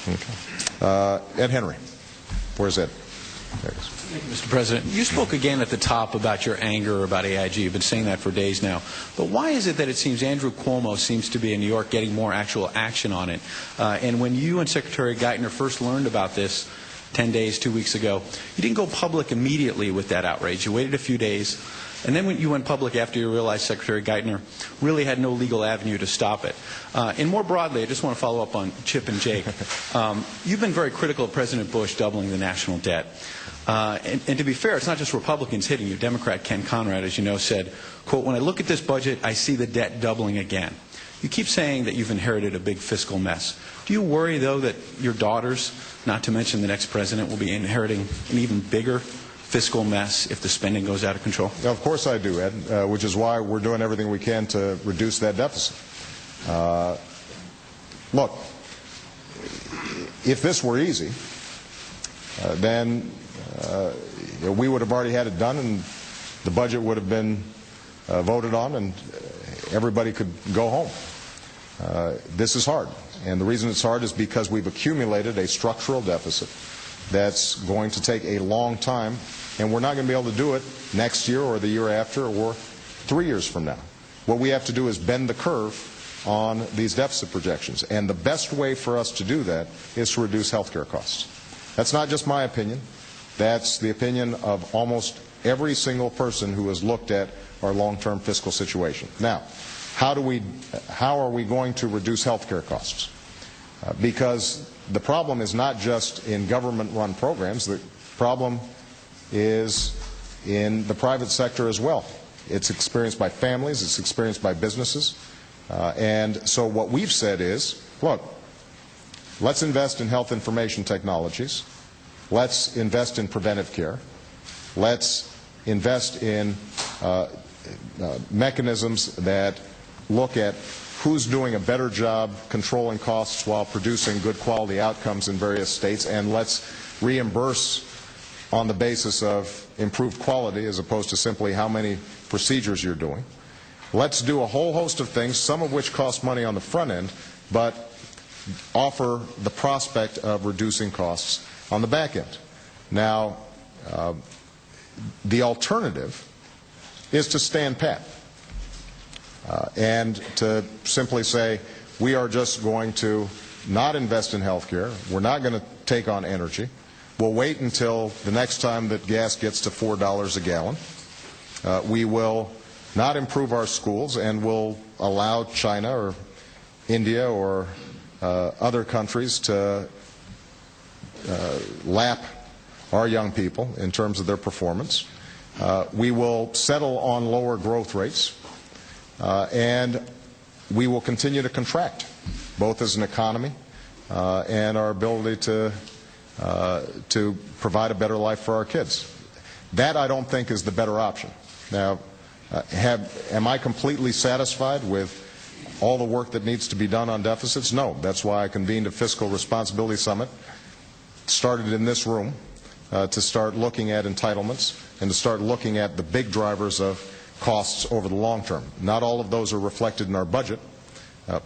Okay. Ed Henry. Where's Ed? There he is. Thank you, Mr. President. You spoke again at the top about your anger about AIG. You've been saying that for days now. But why is it that it seems Andrew Cuomo seems to be in New York getting more actual action on it? And when you and Secretary Geithner first learned about this 10 days, 2 weeks ago, you didn't go public immediately with that outrage. You waited a few days. And then when you went public after you realized Secretary Geithner really had no legal avenue to stop it. And more broadly, I just want to follow up on Chip and Jake. You've been very critical of President Bush doubling the national debt. And to be fair, it's not just Republicans hitting you. Democrat Ken Conrad, as you know, said, quote, "When I look at this budget, I see the debt doubling again." You keep saying that you've inherited a big fiscal mess. Do you worry, though, that your daughters, not to mention the next president, will be inheriting an even bigger fiscal mess if the spending goes out of control? Of course I do, Ed, which is why we're doing everything we can to reduce that deficit. Look, if this were easy, then we would have already had it done and the budget would have been voted on and everybody could go home. This is hard, and the reason it's hard is because we've accumulated a structural deficit that's going to take a long time, and we're not going to be able to do it next year or the year after or 3 years from now. What we have to do is bend the curve on these deficit projections, and the best way for us to do that is to reduce health care costs. That's not just my opinion. That's the opinion of almost every single person who has looked at our long-term fiscal situation. Now, how are we going to reduce health care costs? Because the problem is not just in government-run programs. The problem is in the private sector as well. It's experienced by families. It's experienced by businesses. And so what we've said is, look, let's invest in health information technologies. Let's invest in preventive care. Let's invest in mechanisms that look at who's doing a better job controlling costs while producing good quality outcomes in various states, and let's reimburse on the basis of improved quality as opposed to simply how many procedures you're doing. Let's do a whole host of things, some of which cost money on the front end, but offer the prospect of reducing costs on the back end. Now, the alternative is to stand pat. And to simply say, we are just going to not invest in health care, we're not going to take on energy, we'll wait until the next time that gas gets to $4 a gallon, we will not improve our schools, and we'll allow China or India or other countries to lap our young people in terms of their performance. We will settle on lower growth rates. And we will continue to contract, both as an economy and our ability to provide a better life for our kids. That, I don't think, is the better option. Now, am I completely satisfied with all the work that needs to be done on deficits? No. That's why I convened a Fiscal Responsibility Summit, started in this room, to start looking at entitlements and to start looking at the big drivers of costs over the long term. Not all of those are reflected in our budget,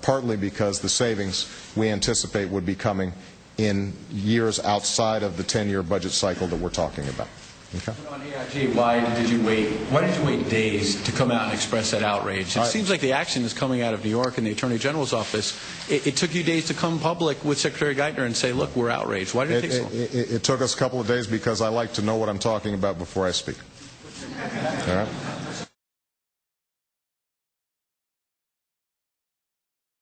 partly because the savings we anticipate would be coming in years outside of the 10-year budget cycle that we're talking about. Okay. On AIG, why did you wait days to come out and express that outrage? It seems like the action is coming out of New York and the Attorney General's office. It took you days to come public with Secretary Geithner and say, look, we're outraged. Why did it take so long? It took us a couple of days because I like to know what I'm talking about before I speak. All right?